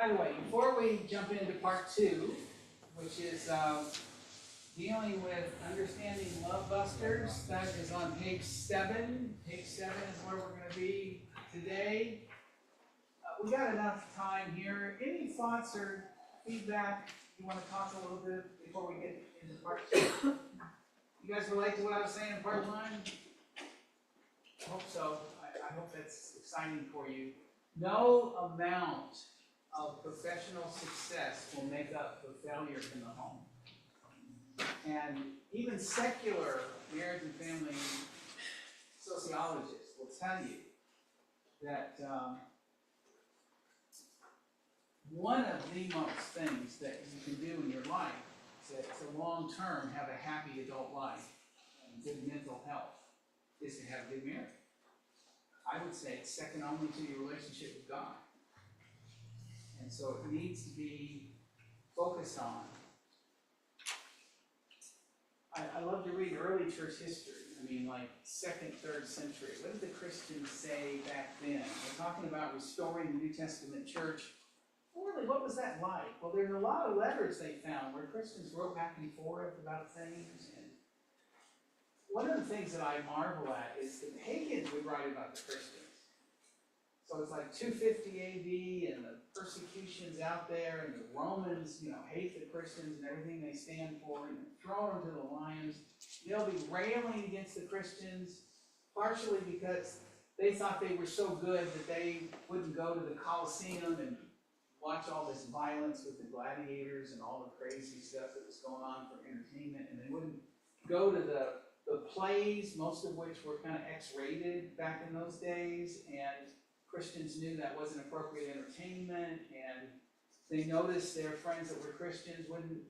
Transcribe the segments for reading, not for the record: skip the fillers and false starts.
By the way, before we jump into part 2, which is dealing with understanding love busters, that is on page 7. Page 7 is where we're going to be today. We got enough time here. Any thoughts or feedback you want to talk a little bit before we get into part 2? You guys relate to what I was saying in part 1? I hope so. I hope that's exciting for you. No amount of professional success will make up for failure in the home. And even secular marriage and family sociologists will tell you that one of the most things that you can do in your life to long term have a happy adult life and good mental health is to have a good marriage. I would say it's second only to your relationship with God. And so it needs to be focused on. I love to read early church history. I mean, like 2nd, 3rd century. What did the Christians say back then? We're talking about restoring the New Testament church. Really, what was that like? Well, there's a lot of letters they found where Christians wrote back and forth about things. And one of the things that I marvel at is the pagans would write about the Christians. So it's like 250 AD, and the persecutions out there, and the Romans, hate the Christians and everything they stand for, and throw them to the lions. They'll be railing against the Christians, partially because they thought they were so good that they wouldn't go to the Colosseum and watch all this violence with the gladiators and all the crazy stuff that was going on for entertainment, and they wouldn't go to the plays, most of which were kind of X-rated back in those days, and Christians knew that wasn't appropriate entertainment, and they noticed their friends that were Christians wouldn't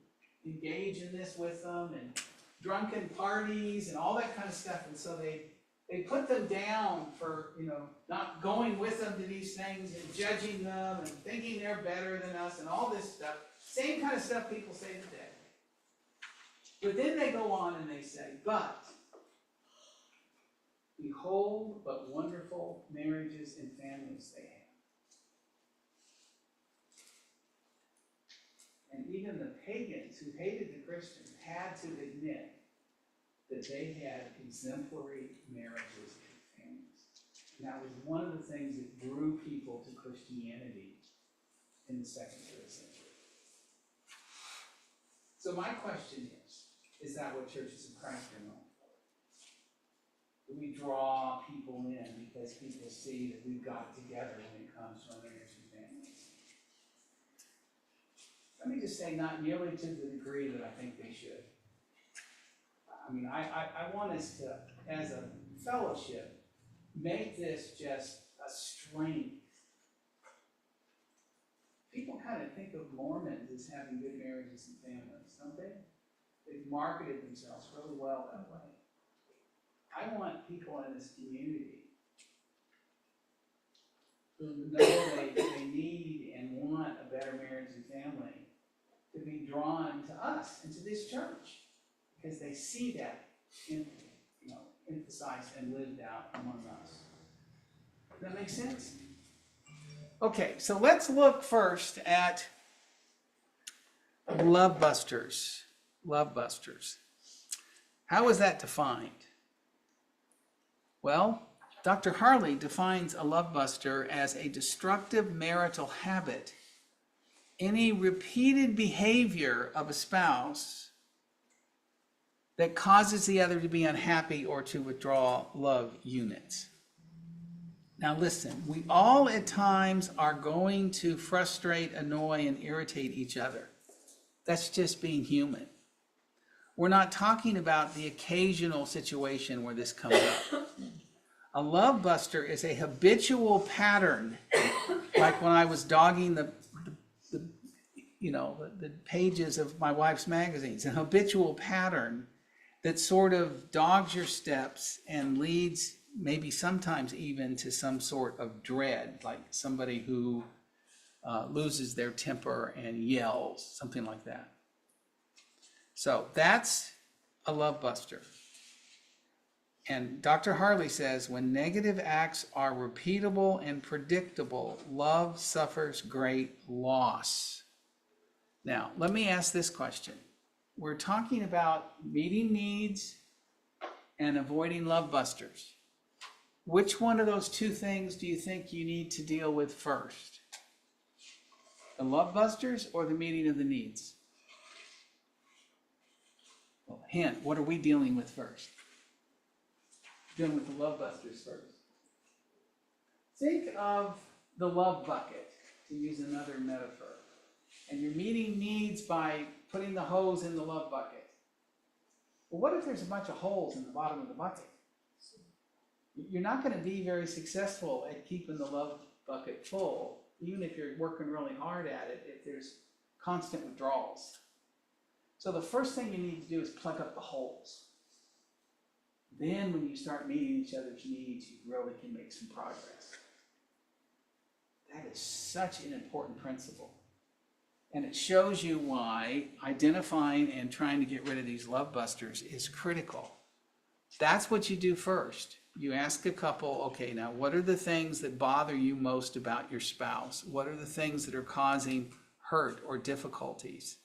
engage in this with them, and drunken parties and all that kind of stuff, and so they put them down for, not going with them to these things and judging them and thinking they're better than us and all this stuff. Same kind of stuff people say today. But then they go on and they say, but behold, but wonderful marriages and families they have. And even the pagans who hated the Christians had to admit that they had exemplary marriages and families. And that was one of the things that drew people to Christianity in the 2nd, 3rd century. So my question is that what churches of Christ are known for? Do we draw people in because people see that we've got it together when it comes to our marriage and families? Let me just say, not nearly to the degree that I think they should. I mean, I want us to, as a fellowship, make this just a strength. People kind of think of Mormons as having good marriages and families, don't they? They've marketed themselves really well that way. I want people in this community who know they need and want a better marriage and family to be drawn to us and to this church, because they see that emphasized and lived out among us. Does that make sense? Okay, so let's look first at love busters. Love busters. How is that defined? Well, Dr. Harley defines a love buster as a destructive marital habit, any repeated behavior of a spouse that causes the other to be unhappy or to withdraw love units. Now listen, we all at times are going to frustrate, annoy, and irritate each other. That's just being human. We're not talking about the occasional situation where this comes up. A love buster is a habitual pattern, like when I was dogging the pages of my wife's magazines, a habitual pattern that sort of dogs your steps and leads maybe sometimes even to some sort of dread, like somebody who loses their temper and yells, something like that. So that's a love buster. And Dr. Harley says, when negative acts are repeatable and predictable, love suffers great loss. Now, let me ask this question. We're talking about meeting needs and avoiding love busters. Which one of those two things do you think you need to deal with first? The love busters or the meeting of the needs? Well, hint, what are we dealing with first? Dealing with the love busters first. Think of the love bucket, to use another metaphor. And you're meeting needs by putting the hose in the love bucket. Well, what if there's a bunch of holes in the bottom of the bucket? You're not going to be very successful at keeping the love bucket full, even if you're working really hard at it, if there's constant withdrawals. So the first thing you need to do is plug up the holes. Then when you start meeting each other's needs, you really can make some progress. That is such an important principle. And it shows you why identifying and trying to get rid of these love busters is critical. That's what you do first. You ask a couple, okay, now what are the things that bother you most about your spouse? What are the things that are causing hurt or difficulties?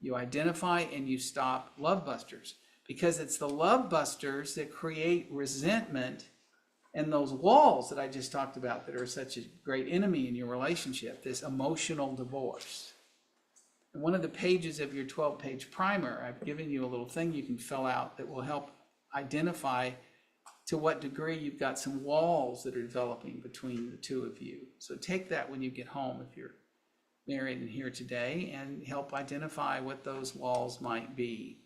You identify and you stop love busters, because it's the love busters that create resentment and those walls that I just talked about that are such a great enemy in your relationship, this emotional divorce. And one of the pages of your 12-page primer, I've given you a little thing you can fill out that will help identify to what degree you've got some walls that are developing between the two of you. So take that when you get home if you're married and here today, and help identify what those walls might be.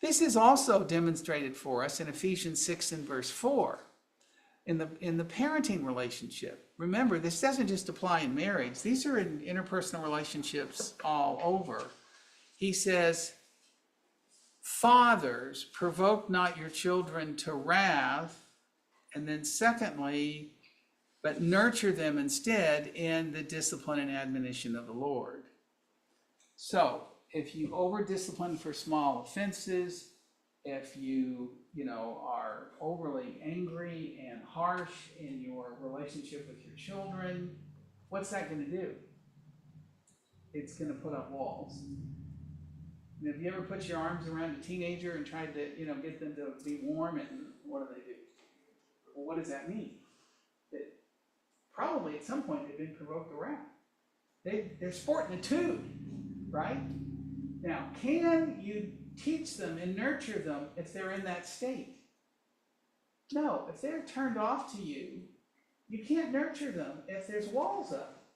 This is also demonstrated for us in Ephesians 6 and verse 4. In the parenting relationship. Remember, this doesn't just apply in marriage. These are in interpersonal relationships all over. He says, fathers, provoke not your children to wrath. And then secondly, but nurture them instead in the discipline and admonition of the Lord. So if you over-discipline for small offenses, if you are overly angry and harsh in your relationship with your children, what's that going to do? It's going to put up walls. And have you ever put your arms around a teenager and tried to, get them to be warm, and what do? Well, what does that mean? That probably at some point they've been provoked to wrath. They're sporting a tube, right? Now, can you teach them and nurture them if they're in that state? No, if they're turned off to you, you can't nurture them if there's walls up.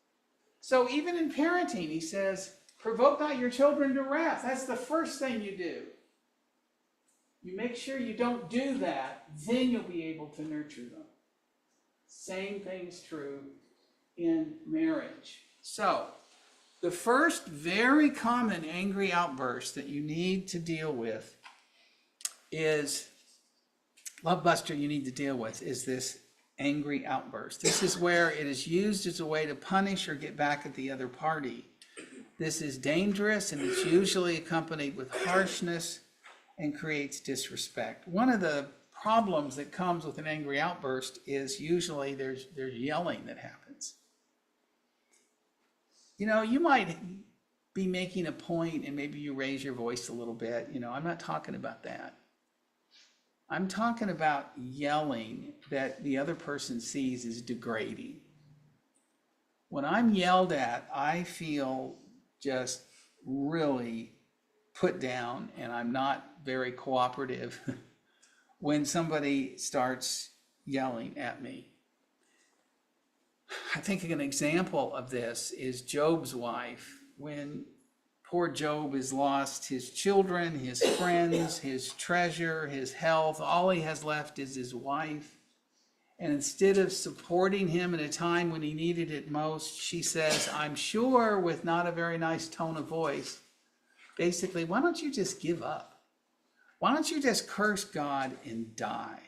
So even in parenting, he says, provoke not your children to wrath. That's the first thing you do. You make sure you don't do that, then you'll be able to nurture them. Same thing's true in marriage. So, the first very common angry outburst that you need to deal with is, love buster you need to deal with is this angry outburst. This is where it is used as a way to punish or get back at the other party. This is dangerous, and it's usually accompanied with harshness and creates disrespect. One of the problems that comes with an angry outburst is usually there's yelling that happens. You might be making a point and maybe you raise your voice a little bit. I'm not talking about that. I'm talking about yelling that the other person sees as degrading. When I'm yelled at, I feel just really put down, and I'm not very cooperative when somebody starts yelling at me. I think an example of this is Job's wife. When poor Job has lost his children, his friends, his treasure, his health, all he has left is his wife. And instead of supporting him at a time when he needed it most, she says, I'm sure, with not a very nice tone of voice, basically, why don't you just give up? Why don't you just curse God and die?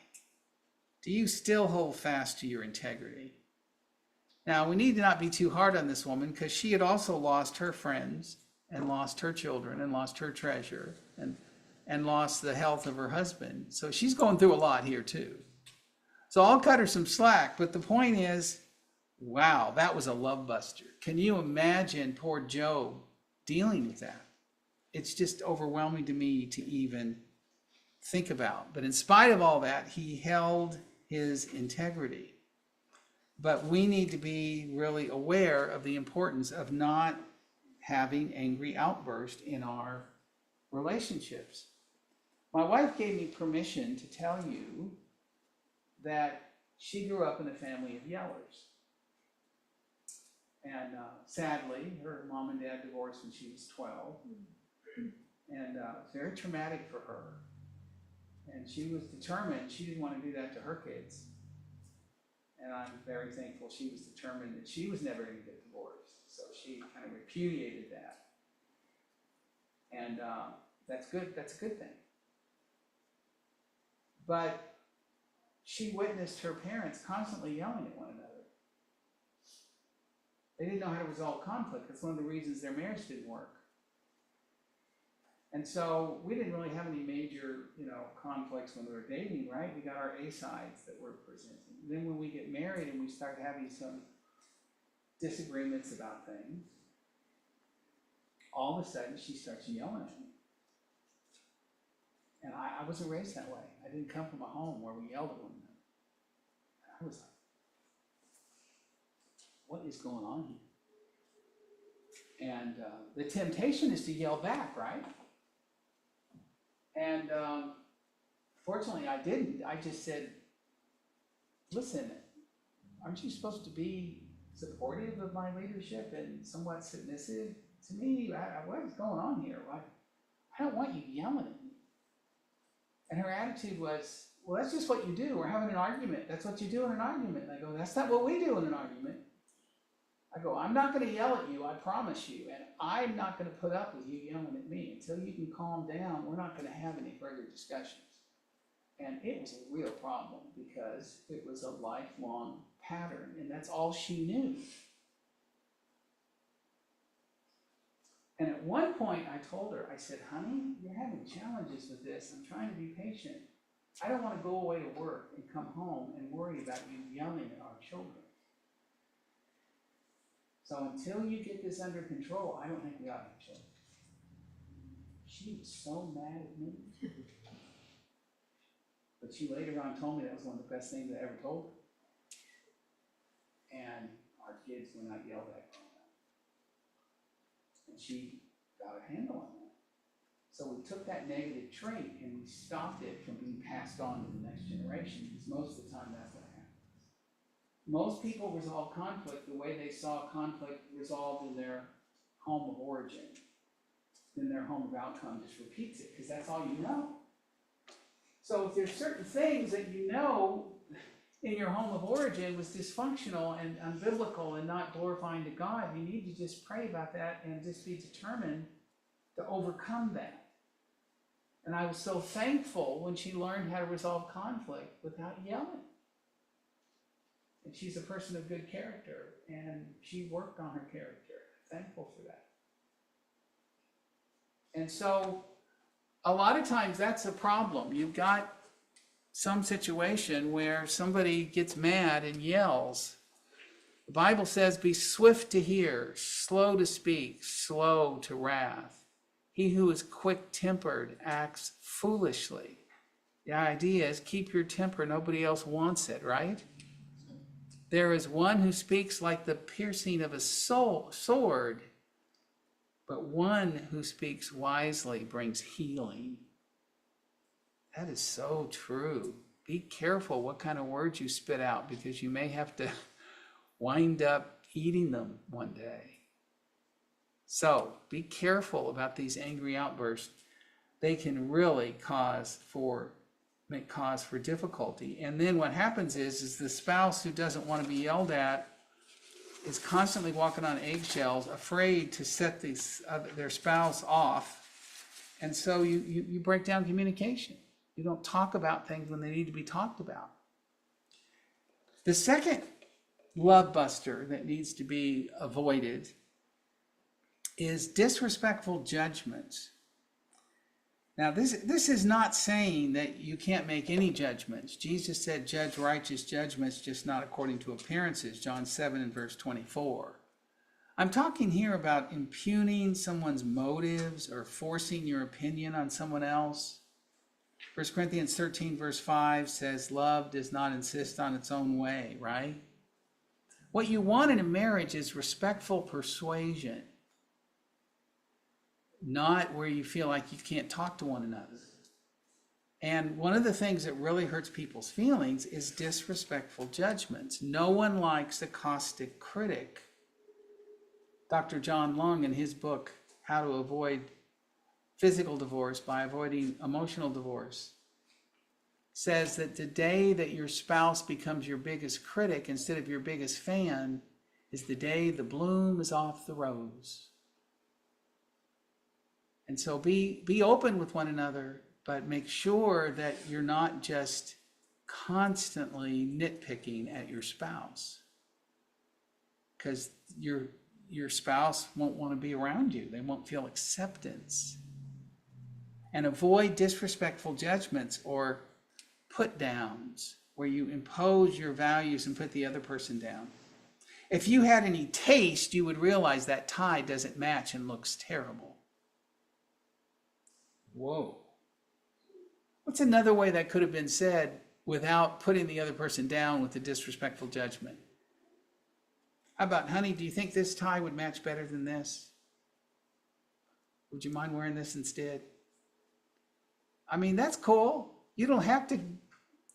Do you still hold fast to your integrity? Now, we need to not be too hard on this woman, because she had also lost her friends and lost her children and lost her treasure. And and lost the health of her husband. So she's going through a lot here too. So I'll cut her some slack, but the point is, wow, that was a love buster. Can you imagine poor Job dealing with that? It's just overwhelming to me to even think about. But in spite of all that, he held his integrity. But we need to be really aware of the importance of not having angry outbursts in our relationships. My wife gave me permission to tell you that she grew up in a family of yellers. And sadly, her mom and dad divorced when she was 12. And it's very traumatic for her. And she was determined she didn't want to do that to her kids. And I'm very thankful she was determined that she was never going to get divorced. So she kind of repudiated that. And that's good. That's a good thing. But she witnessed her parents constantly yelling at one another. They didn't know how to resolve conflict. That's one of the reasons their marriage didn't work. And so we didn't really have any major, conflicts when we were dating, right? We got our A sides that we're presenting. Then when we get married and we start having some disagreements about things, all of a sudden she starts yelling at me. And I wasn't raised that way. I didn't come from a home where we yelled at one another. I was like, what is going on here? And the temptation is to yell back, right? And fortunately I didn't. I just said, listen, aren't you supposed to be supportive of my leadership and somewhat submissive to me? What is going on here? I don't want you yelling at me. And her attitude was, well, that's just what you do. We're having an argument. That's what you do in an argument. And I go, that's not what we do in an argument. I go, I'm not going to yell at you, I promise you. And I'm not going to put up with you yelling at me. Until you can calm down, we're not going to have any further discussions. And it was a real problem because it was a lifelong pattern, and that's all she knew. And at one point I told her, I said, honey, you're having challenges with this. I'm trying to be patient. I don't want to go away to work and come home and worry about you yelling at our children. So until you get this under control, I don't think we ought to have children. She was so mad at me. But she later on told me that was one of the best things I ever told her. And our kids were not yelled at growing up. And she got a handle on that. So we took that negative trait and we stopped it from being passed on to the next generation, because most of the time that's what happens. Most people resolve conflict the way they saw conflict resolved in their home of origin. Then their home of outcome just repeats it, because that's all you know. So if there's certain things that you know in your home of origin was dysfunctional and unbiblical and not glorifying to God, you need to just pray about that and just be determined to overcome that. And I was so thankful when she learned how to resolve conflict without yelling. And she's a person of good character, and she worked on her character. Thankful for that. And so a lot of times that's a problem. You've got some situation where somebody gets mad and yells. The Bible says, be swift to hear, slow to speak, slow to wrath. He who is quick-tempered acts foolishly. The idea is keep your temper. Nobody else wants it, right? There is one who speaks like the piercing of a sword, but one who speaks wisely brings healing. That is so true. Be careful what kind of words you spit out, because you may have to wind up eating them one day. So be careful about these angry outbursts. They can really make cause for difficulty. And then what happens is the spouse who doesn't want to be yelled at is constantly walking on eggshells, afraid to set their spouse off. And so you break down communication. You don't talk about things when they need to be talked about. The second love buster that needs to be avoided is disrespectful judgments. Now, this is not saying that you can't make any judgments. Jesus said, judge righteous judgments, just not according to appearances, John 7 and verse 24. I'm talking here about impugning someone's motives or forcing your opinion on someone else. 1 Corinthians 13 verse 5 says, love does not insist on its own way, right? What you want in a marriage is respectful persuasion, not where you feel like you can't talk to one another. And one of the things that really hurts people's feelings is disrespectful judgments. No one likes a caustic critic. Dr. John Long, in his book, How to Avoid Physical Divorce by Avoiding Emotional Divorce, says that the day that your spouse becomes your biggest critic instead of your biggest fan is the day the bloom is off the rose. And so be open with one another, but make sure that you're not just constantly nitpicking at your spouse, because your spouse won't want to be around you. They won't feel acceptance. And avoid disrespectful judgments or put downs where you impose your values and put the other person down. If you had any taste, you would realize that tie doesn't match and looks terrible. Whoa. What's another way that could have been said without putting the other person down with a disrespectful judgment? How about, honey, do you think this tie would match better than this? Would you mind wearing this instead? I mean, that's cool. You don't have to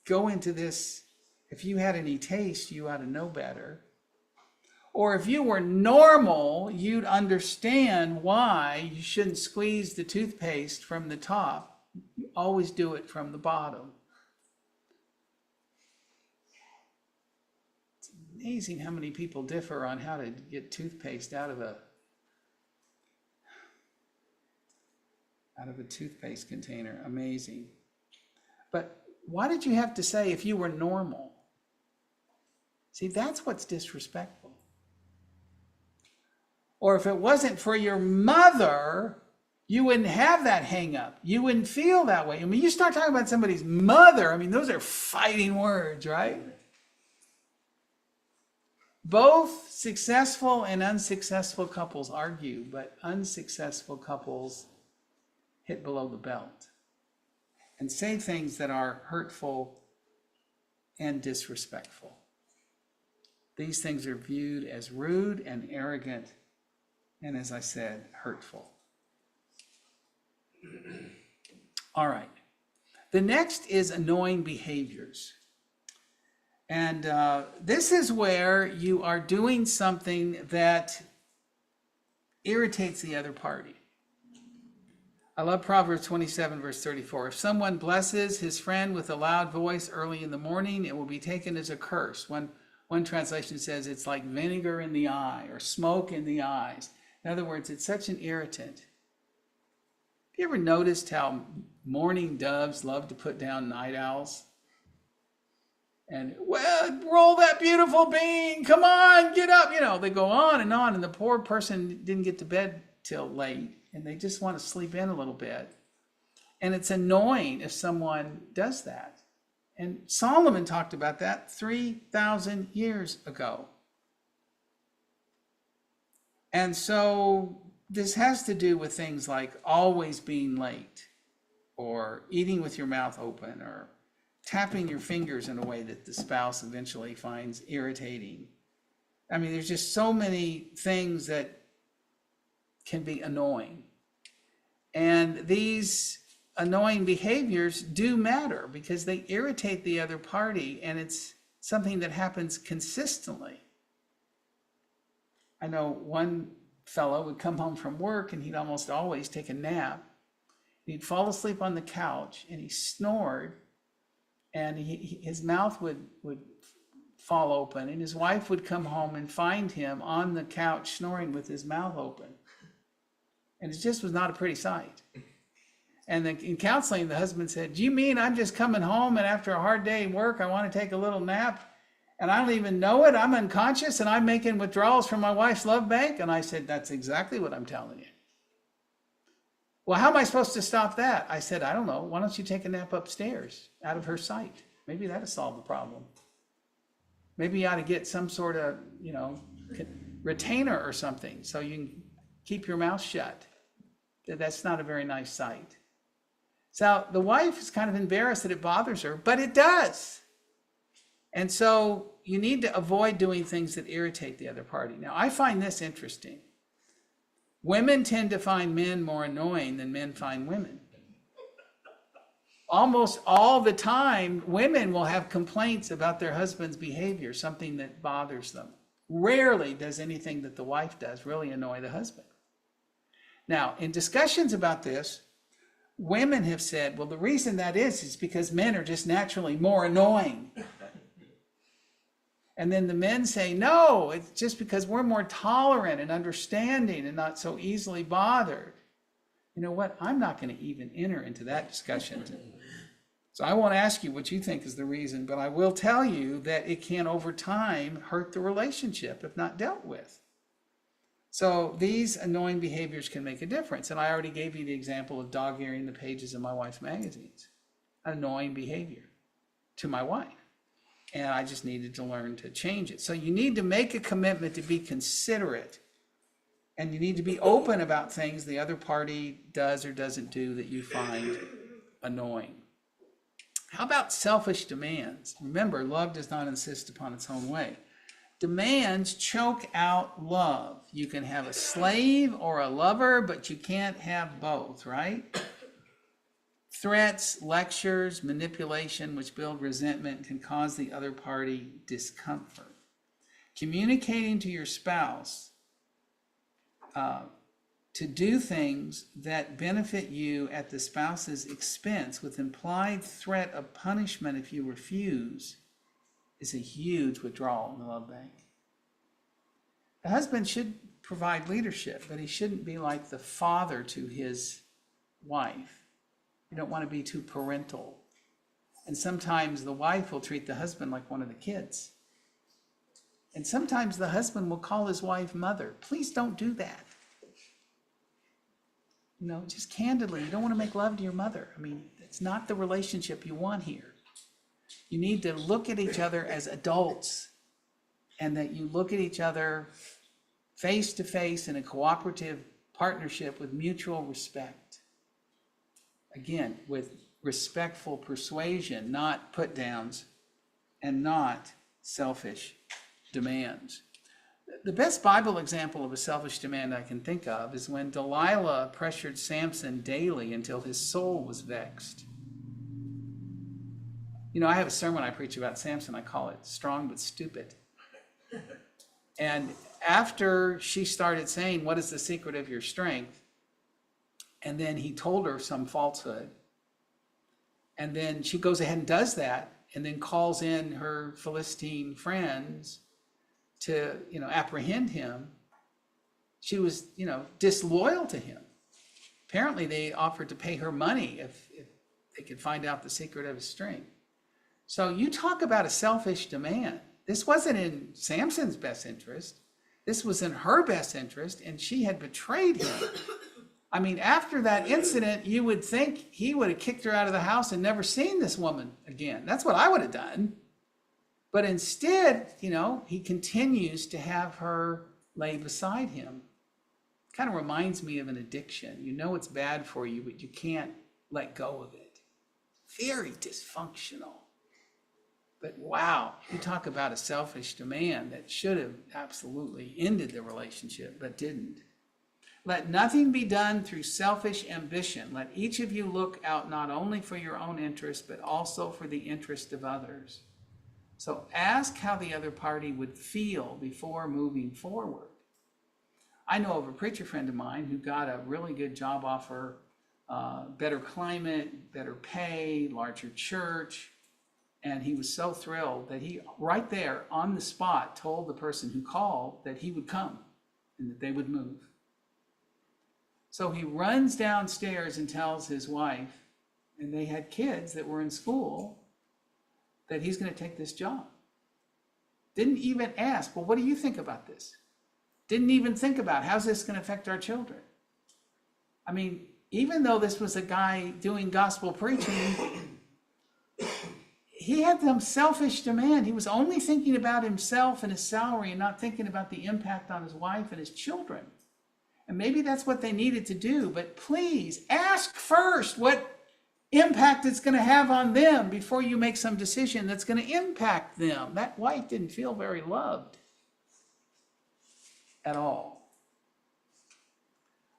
go into this. If you had any taste, you ought to know better. Or if you were normal, you'd understand why you shouldn't squeeze the toothpaste from the top. You always do it from the bottom. It's amazing how many people differ on how to get toothpaste out of a toothpaste container. Amazing. But why did you have to say if you were normal? See, that's what's disrespectful. Or if it wasn't for your mother, you wouldn't have that hang up. You wouldn't feel that way. I mean, you start talking about somebody's mother, I mean, those are fighting words, right? Both successful and unsuccessful couples argue, but unsuccessful couples hit below the belt and say things that are hurtful and disrespectful. These things are viewed as rude and arrogant, and as I said, hurtful. All right. The next is annoying behaviors. And this is where you are doing something that irritates the other party. I love Proverbs 27, verse 34. If someone blesses his friend with a loud voice early in the morning, it will be taken as a curse. One translation says it's like vinegar in the eye or smoke in the eyes. In other words, it's such an irritant. Have you ever noticed how mourning doves love to put down night owls? And, well, roll that beautiful bean, come on, get up. You know, they go on, and the poor person didn't get to bed till late, and they just want to sleep in a little bit. And it's annoying if someone does that. And Solomon talked about that 3,000 years ago. And so this has to do with things like always being late, or eating with your mouth open, or tapping your fingers in a way that the spouse eventually finds irritating. I mean, there's just so many things that can be annoying. And these annoying behaviors do matter because they irritate the other party, and it's something that happens consistently. I know one fellow would come home from work and he'd almost always take a nap. He'd fall asleep on the couch and he snored, and his mouth would fall open, and his wife would come home and find him on the couch snoring with his mouth open. And it just was not a pretty sight. And then in counseling, the husband said, do you mean I'm just coming home and after a hard day at work, I want to take a little nap and I don't even know it? I'm unconscious and I'm making withdrawals from my wife's love bank? And I said, that's exactly what I'm telling you. Well, how am I supposed to stop that? I said, I don't know. Why don't you take a nap upstairs out of her sight? Maybe that'll solve the problem. Maybe you ought to get some sort of, retainer or something so you can keep your mouth shut. That's not a very nice sight. So the wife is kind of embarrassed that it bothers her, but it does. And so you need to avoid doing things that irritate the other party. Now, I find this interesting. Women tend to find men more annoying than men find women. Almost all the time, women will have complaints about their husband's behavior, something that bothers them. Rarely does anything that the wife does really annoy the husband. Now, in discussions about this, women have said, well, the reason that is because men are just naturally more annoying. And then the men say, no, it's just because we're more tolerant and understanding and not so easily bothered. You know what? I'm not going to even enter into that discussion. So I won't ask you what you think is the reason, but I will tell you that it can, over time, hurt the relationship if not dealt with. So these annoying behaviors can make a difference. And I already gave you the example of dog-earing the pages of my wife's magazines. Annoying behavior to my wife. And I just needed to learn to change it. So you need to make a commitment to be considerate. And you need to be open about things the other party does or doesn't do that you find annoying. How about selfish demands? Remember, love does not insist upon its own way. Demands choke out love. You can have a slave or a lover, but you can't have both, right? Threats, lectures, manipulation, which build resentment, can cause the other party discomfort. Communicating to your spouse to do things that benefit you at the spouse's expense with implied threat of punishment if you refuse is a huge withdrawal in the love bank. The husband should provide leadership, but he shouldn't be like the father to his wife. You don't want to be too parental. And sometimes the wife will treat the husband like one of the kids. And sometimes the husband will call his wife mother. Please don't do that. Just candidly, you don't want to make love to your mother. I mean, it's not the relationship you want here. You need to look at each other as adults, and that you look at each other face to face in a cooperative partnership with mutual respect. Again, with respectful persuasion, not put downs, and not selfish demands. The best Bible example of a selfish demand I can think of is when Delilah pressured Samson daily until his soul was vexed. I have a sermon I preach about Samson. I call it Strong but Stupid. And after she started saying, what is the secret of your strength? And then he told her some falsehood. And then she goes ahead and does that, and then calls in her Philistine friends to, apprehend him. She was, disloyal to him. Apparently they offered to pay her money if they could find out the secret of his strength. So you talk about a selfish demand. This wasn't in Samson's best interest. This was in her best interest, and she had betrayed him. I mean, after that incident, you would think he would have kicked her out of the house and never seen this woman again. That's what I would have done. But instead, he continues to have her lay beside him. Kind of reminds me of an addiction. It's bad for you, but you can't let go of it. Very dysfunctional. But wow, you talk about a selfish demand that should have absolutely ended the relationship, but didn't. Let nothing be done through selfish ambition. Let each of you look out not only for your own interest, but also for the interest of others. So ask how the other party would feel before moving forward. I know of a preacher friend of mine who got a really good job offer, better climate, better pay, larger church. And he was so thrilled that he, right there on the spot, told the person who called that he would come and that they would move. So he runs downstairs and tells his wife, and they had kids that were in school, that he's going to take this job. Didn't even ask, well, what do you think about this? Didn't even think about, how's this going to affect our children? I mean, even though this was a guy doing gospel preaching, he had some selfish demand. He was only thinking about himself and his salary and not thinking about the impact on his wife and his children. And maybe that's what they needed to do, but please ask first what impact it's going to have on them before you make some decision that's going to impact them. That wife didn't feel very loved at all.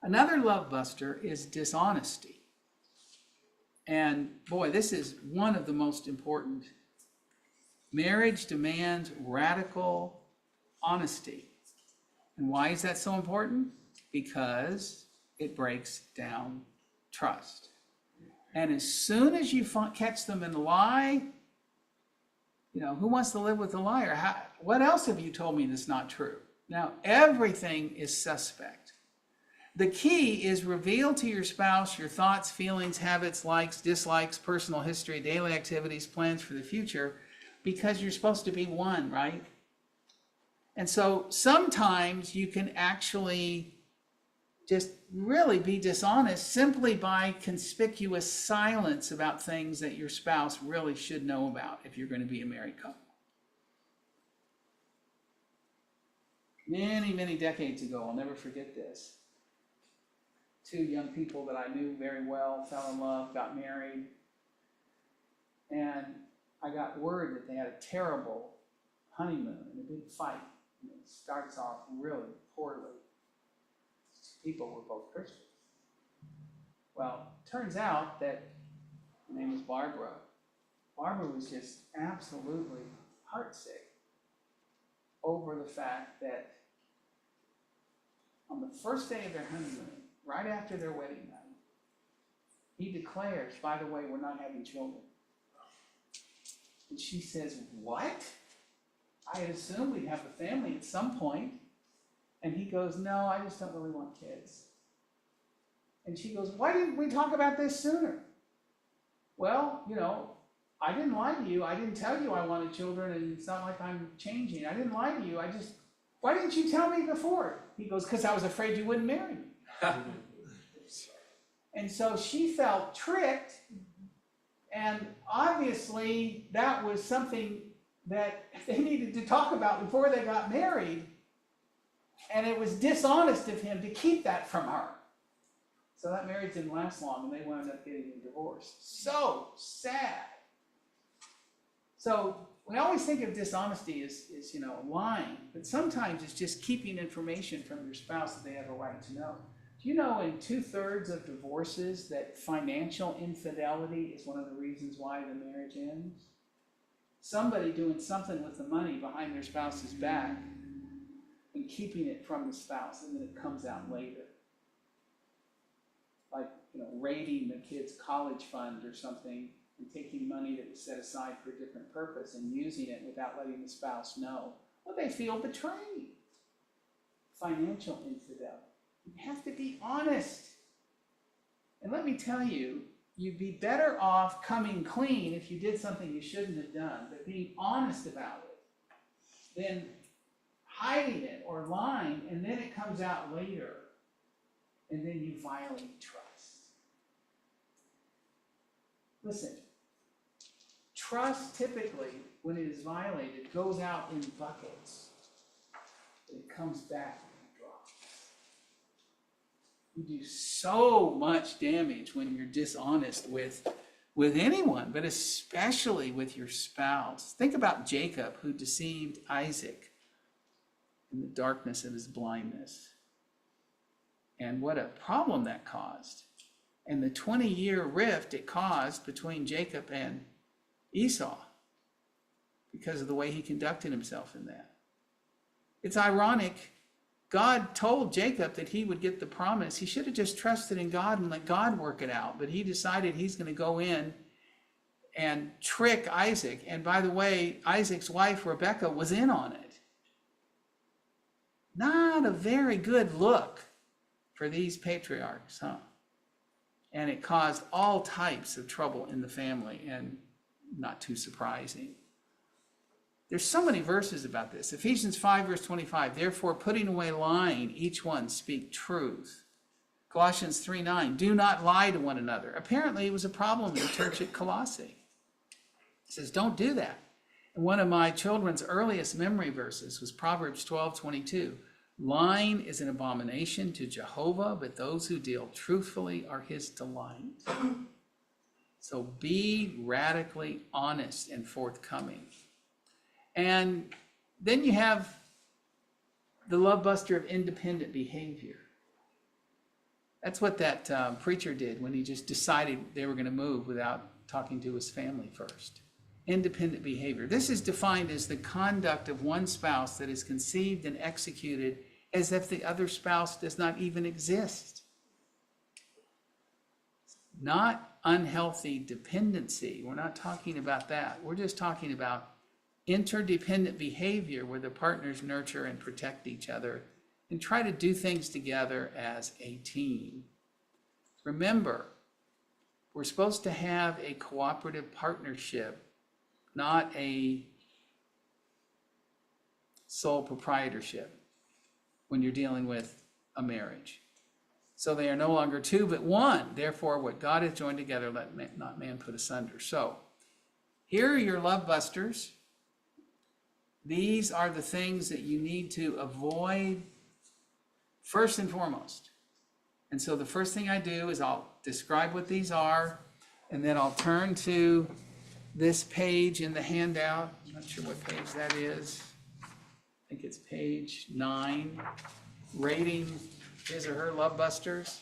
Another love buster is dishonesty. And boy, this is one of the most important. Marriage demands radical honesty. And why is that so important? Because it breaks down trust. And as soon as you catch them in a lie, who wants to live with a liar? What else have you told me that's not true? Now, everything is suspect. The key is reveal to your spouse your thoughts, feelings, habits, likes, dislikes, personal history, daily activities, plans for the future, because you're supposed to be one, right? And so sometimes you can actually just really be dishonest simply by conspicuous silence about things that your spouse really should know about if you're going to be a married couple. Many, many decades ago, I'll never forget this. 2 young people that I knew very well fell in love, got married, and I got word that they had a terrible honeymoon and a big fight. And it starts off really poorly. People were both Christians. Well, turns out that her name was Barbara. Barbara was just absolutely heartsick over the fact that on the first day of their honeymoon, right after their wedding night, he declares, by the way, we're not having children. And she says, what? I had assumed we'd have a family at some point. And he goes, no, I just don't really want kids. And she goes, why didn't we talk about this sooner? Well, I didn't lie to you. I didn't tell you I wanted children, and it's not like I'm changing. I didn't lie to you. Why didn't you tell me before? He goes, because I was afraid you wouldn't marry me. And so she felt tricked, and obviously that was something that they needed to talk about before they got married, and it was dishonest of him to keep that from her. So that marriage didn't last long, and they wound up getting a divorce. So sad. So we always think of dishonesty as lying, but sometimes it's just keeping information from your spouse that they have a right to know. Do you know in 2/3 of divorces that financial infidelity is one of the reasons why the marriage ends? Somebody doing something with the money behind their spouse's back and keeping it from the spouse, and then it comes out later. Like, raiding the kid's college fund or something and taking money that was set aside for a different purpose and using it without letting the spouse know. Well, they feel betrayed. Financial infidelity. You have to be honest. And let me tell you, you'd be better off coming clean if you did something you shouldn't have done, but being honest about it, than hiding it or lying, and then it comes out later, and then you violate trust. Listen, trust typically, when it is violated, goes out in buckets. It comes back in drops. You do so much damage when you're dishonest with anyone, but especially with your spouse. Think about Jacob, who deceived Isaac in the darkness of his blindness. And what a problem that caused. And the 20-year rift it caused between Jacob and Esau because of the way he conducted himself in that. It's ironic. God told Jacob that he would get the promise. He should have just trusted in God and let God work it out. But he decided he's going to go in and trick Isaac. And by the way, Isaac's wife, Rebekah, was in on it. Not a very good look for these patriarchs, huh? And it caused all types of trouble in the family, and not too surprising. There's so many verses about this. Ephesians 5, verse 25, therefore, putting away lying, each one speak truth Colossians 3:9, do not lie to one another. Apparently it was a problem in the church at Colossae. It says, don't do that. And one of my children's earliest memory verses was Proverbs 12:22. Lying is an abomination to Jehovah, but those who deal truthfully are his delight. So be radically honest and forthcoming. And then you have the love buster of independent behavior. That's what that preacher did when he just decided they were going to move without talking to his family first. Independent behavior. This is defined as the conduct of one spouse that is conceived and executed as if the other spouse does not even exist. Not unhealthy dependency. We're not talking about that. We're just talking about interdependent behavior where the partners nurture and protect each other and try to do things together as a team. Remember, we're supposed to have a cooperative partnership, not a sole proprietorship when you're dealing with a marriage. So they are no longer two, but one. Therefore, what God has joined together, let not man put asunder. So here are your love busters. These are the things that you need to avoid first and foremost. And so the first thing I do is I'll describe what these are, and then I'll turn to this page in the handout. I'm not sure what page that is. I think it's page 9. Rating his or her love busters.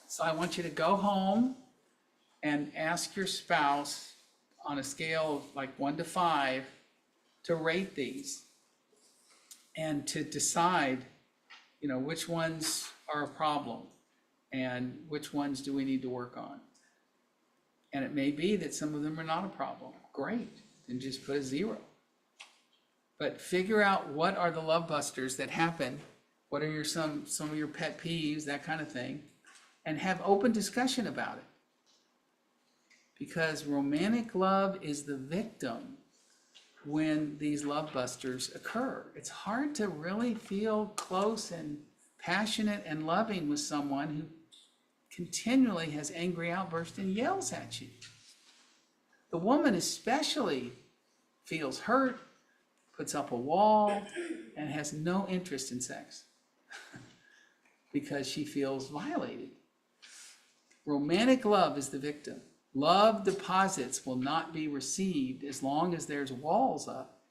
So I want you to go home and ask your spouse on a scale of like 1 to 5 to rate these and to decide, which ones are a problem and which ones do we need to work on. And it may be that some of them are not a problem. Great, then just put a 0. But figure out what are the love busters that happen. What are some of your pet peeves, that kind of thing, and have open discussion about it. Because romantic love is the victim when these love busters occur. It's hard to really feel close and passionate and loving with someone who continually has angry outbursts and yells at you. The woman especially feels hurt, puts up a wall, and has no interest in sex because she feels violated. Romantic love is the victim. Love deposits will not be received as long as there's walls up.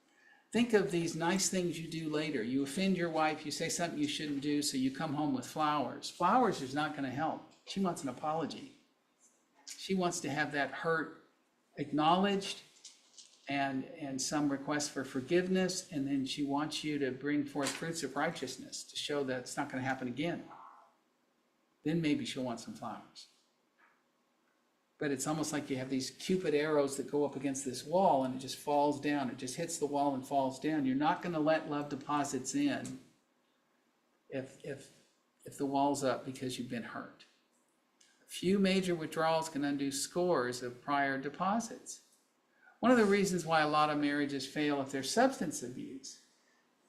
Think of these nice things you do later. You offend your wife, you say something you shouldn't do, so you come home with flowers. Flowers is not going to help. She wants an apology. She wants to have that hurt acknowledged and some request for forgiveness, and then she wants you to bring forth fruits of righteousness to show that it's not going to happen again. Then maybe she'll want some flowers. But it's almost like you have these Cupid arrows that go up against this wall and it just falls down. It just hits the wall and falls down. You're not going to let love deposits in if the wall's up because you've been hurt. A few major withdrawals can undo scores of prior deposits. One of the reasons why a lot of marriages fail if there's substance abuse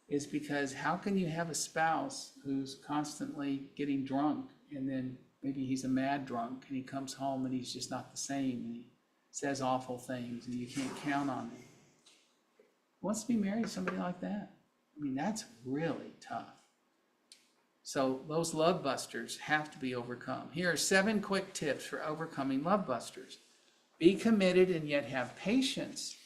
is because how can you have a spouse who's constantly getting drunk, and then maybe he's a mad drunk and he comes home and he's just not the same and he says awful things and you can't count on him? Who wants to be married to somebody like that? I mean, that's really tough. So those love busters have to be overcome. Here are 7 quick tips for overcoming love busters. Be committed and yet have patience.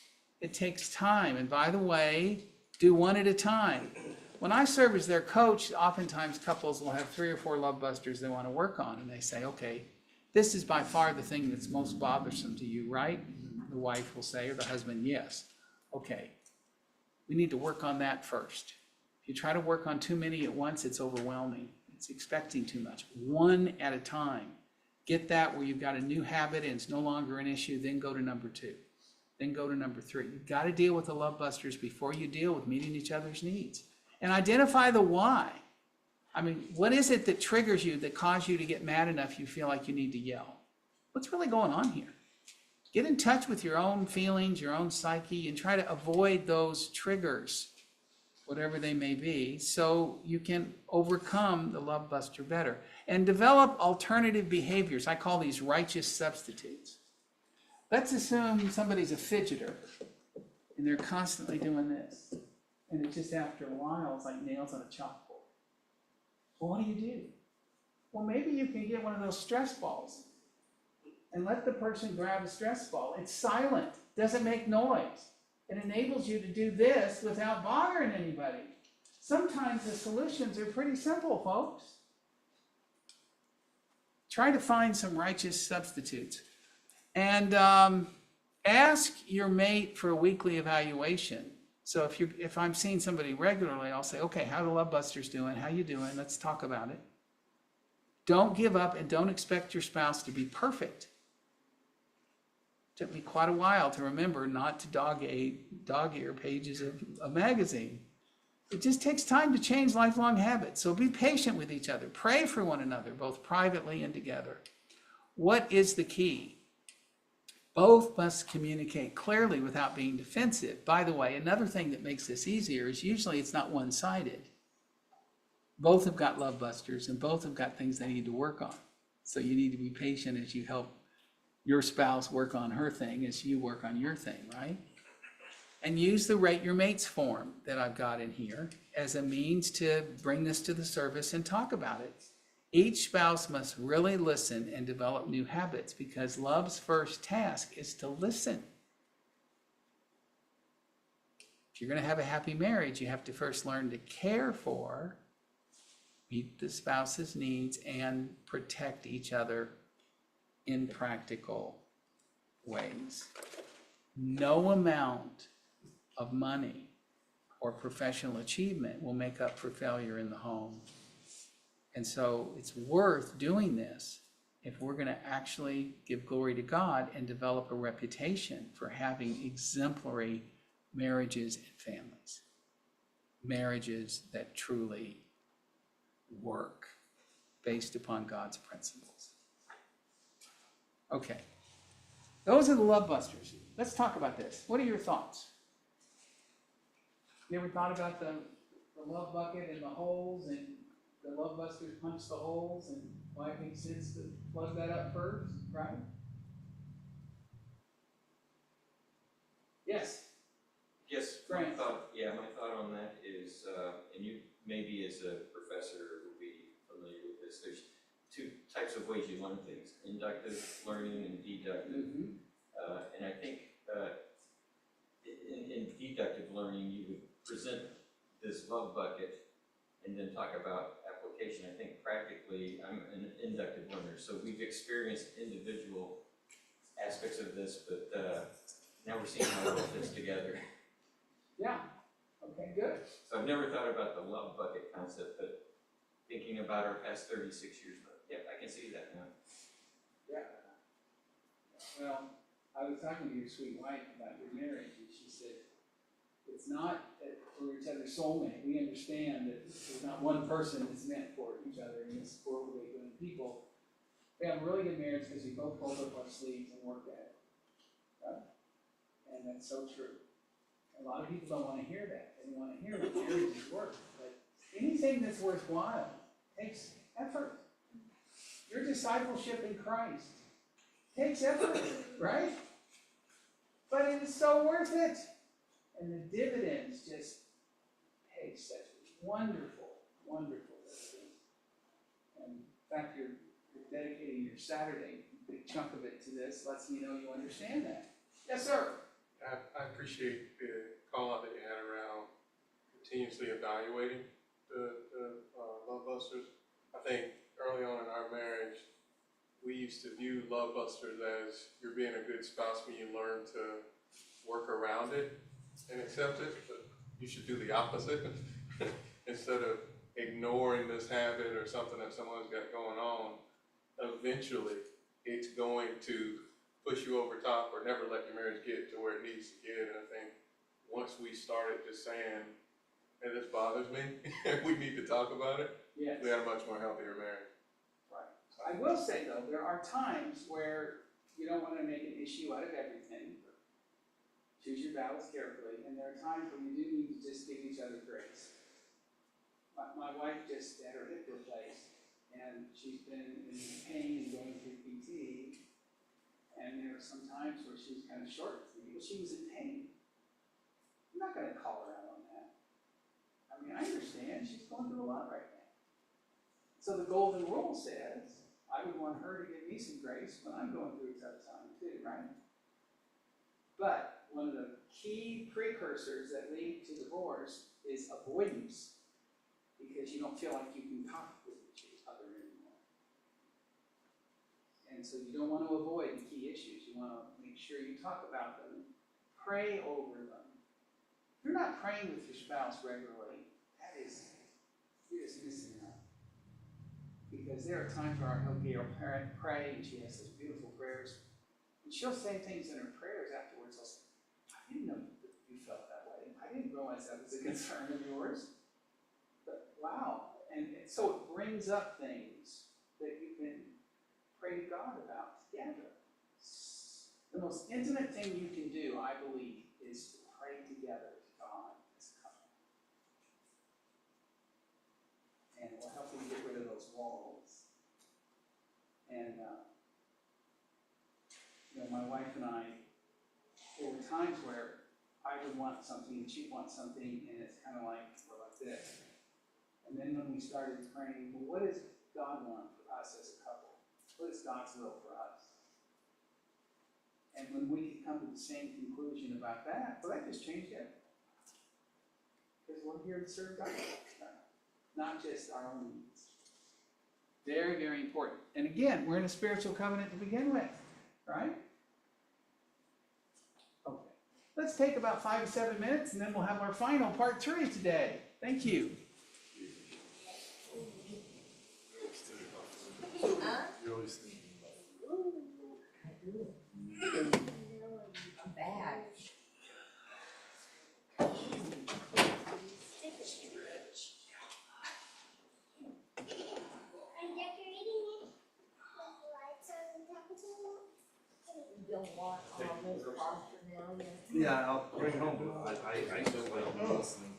It takes time. And by the way, do one at a time. When I serve as their coach, oftentimes couples will have 3 or 4 love busters they want to work on. And they say, okay, this is by far the thing that's most bothersome to you, right? The wife will say, or the husband, yes. Okay, we need to work on that first. If you try to work on too many at once, it's overwhelming. It's expecting too much. One at a time. Get that where you've got a new habit and it's no longer an issue, then go to number 2. Then go to number 3. You've got to deal with the love busters before you deal with meeting each other's needs. And identify the why. I mean, what is it that triggers you, that causes you to get mad enough you feel like you need to yell? What's really going on here? Get in touch with your own feelings, your own psyche, and try to avoid those triggers. whatever they may be, so you can overcome the love buster better. And develop alternative behaviors. I call these righteous substitutes. Let's assume somebody's a fidgeter, and they're constantly doing this. And it just after a while, it's like nails on a chalkboard. Well, what do? Well, maybe you can get one of those stress balls and let the person grab a stress ball. It's silent, doesn't make noise. It enables you to do this without bothering anybody. Sometimes the solutions are pretty simple, folks. Try to find some righteous substitutes. And ask your mate for a weekly evaluation. So if I'm seeing somebody regularly, I'll say, okay, how the love busters doing? How you doing? Let's talk about it. Don't give up and don't expect your spouse to be perfect. It took me quite a while to remember not to dog-ear pages of a magazine. It just takes time to change lifelong habits. So be patient with each other. Pray for one another, both privately and together. What is the key? Both must communicate clearly without being defensive. By the way, another thing that makes this easier is usually it's not one-sided. Both have got love busters and both have got things they need to work on. So you need to be patient as you help your spouse work on her thing as you work on your thing, right? And use the Rate Your Mates form that I've got in here as a means to bring this to the service and talk about it. Each spouse must really listen and develop new habits because love's first task is to listen. If you're going to have a happy marriage, you have to first learn to care for, meet the spouse's needs, and protect each other in practical ways. No amount of money or professional achievement will make up for failure in the home. And so it's worth doing this if we're going to actually give glory to God and develop a reputation for having exemplary marriages and families. Marriages that truly work based upon God's principles. Okay, those are the love busters. Let's talk about this. What are your thoughts? You ever thought about the love bucket and the holes, and the love busters punch the holes, and why it makes sense to plug that up first, right? Yes. Yes, Brent. my thought on that is, and you maybe as a professor will be familiar with this, there's two types of ways you learn things, inductive learning and deductive. Mm-hmm. And I think in deductive learning, you would present this love bucket and then talk about application. I think practically, I'm an inductive learner, so we've experienced individual aspects of this, but now we're seeing how it all fits together. Yeah. Okay, good. So I've never thought about the love bucket concept, but thinking about our past 36 years, yeah, I can see that now. Yeah. Well, I was talking to your sweet wife about your marriage, and she said, it's not that we're each other's soulmate. We understand that there's not one person that's meant for each other in this world of 8 billion people. We have a really good marriage because we both rolled up our sleeves and worked at it. Right? And that's so true. A lot of people don't want to hear that. They want to hear that marriage is work. But anything that's worthwhile takes effort. Your discipleship in Christ takes effort, right? But it is so worth it. And the dividends just pay such wonderful, wonderful dividends. And in fact, you're dedicating your Saturday, a big chunk of it to this, lets me know you understand that. Yes, sir. I appreciate the call out that you had around continuously evaluating the love busters. I think early on in our marriage, we used to view love busters as you're being a good spouse when you learn to work around it and accept it, but you should do the opposite. Instead of ignoring this habit or something that someone's got going on, eventually it's going to push you over top or never let your marriage get to where it needs to get. And I think once we started just saying, hey, this bothers me, we need to talk about it, Yes. we had a much more healthier marriage. Right. I will say, though, there are times where you don't want to make an issue out of everything. choose your battles carefully, and there are times where you do need to just give each other grace. My wife just had her hip replaced, and she's been in pain and going through PT, and there were some times where she was kind of short with me, but she was in pain. I'm not gonna call her out on that. I mean, I understand, she's going through a lot right now. So the golden rule says, I would want her to give me some grace when I'm going through a tough time too, right? But one of the key precursors that lead to divorce is avoidance, because you don't feel like you can talk with each other anymore. And so you don't want to avoid the key issues. You want to make sure you talk about them, pray over them. If you're not praying with your spouse regularly, you're just missing out. Because there are times where he'll hear a parent pray, and she has those beautiful prayers, and she'll say things in her prayers afterwards. I'll say, I didn't know you felt that way. I didn't realize that was a concern of yours. But wow. And so it brings up things that you can pray to God about together. The most intimate thing you can do, I believe, is to pray together to God as a couple. And it will help you get rid of those walls. And, my wife and I, there were times where I would want something and she'd want something, and it's kind of like, we're like this. And then when we started praying, well, what does God want for us as a couple? What is God's will for us? And when we come to the same conclusion about that, well, that just changed everything. Because we're here to serve God, not just our own needs. Very, very important. And again, we're in a spiritual covenant to begin with, right? Okay. Let's take about 5 to 7 minutes, and then we'll have our final part 3 today. Thank you. You're always thinking about it. I'm bad. I'm decorating it with lights on the top of it. You don't want all those paraphernalia. Yeah, I'll bring home, I still like listening.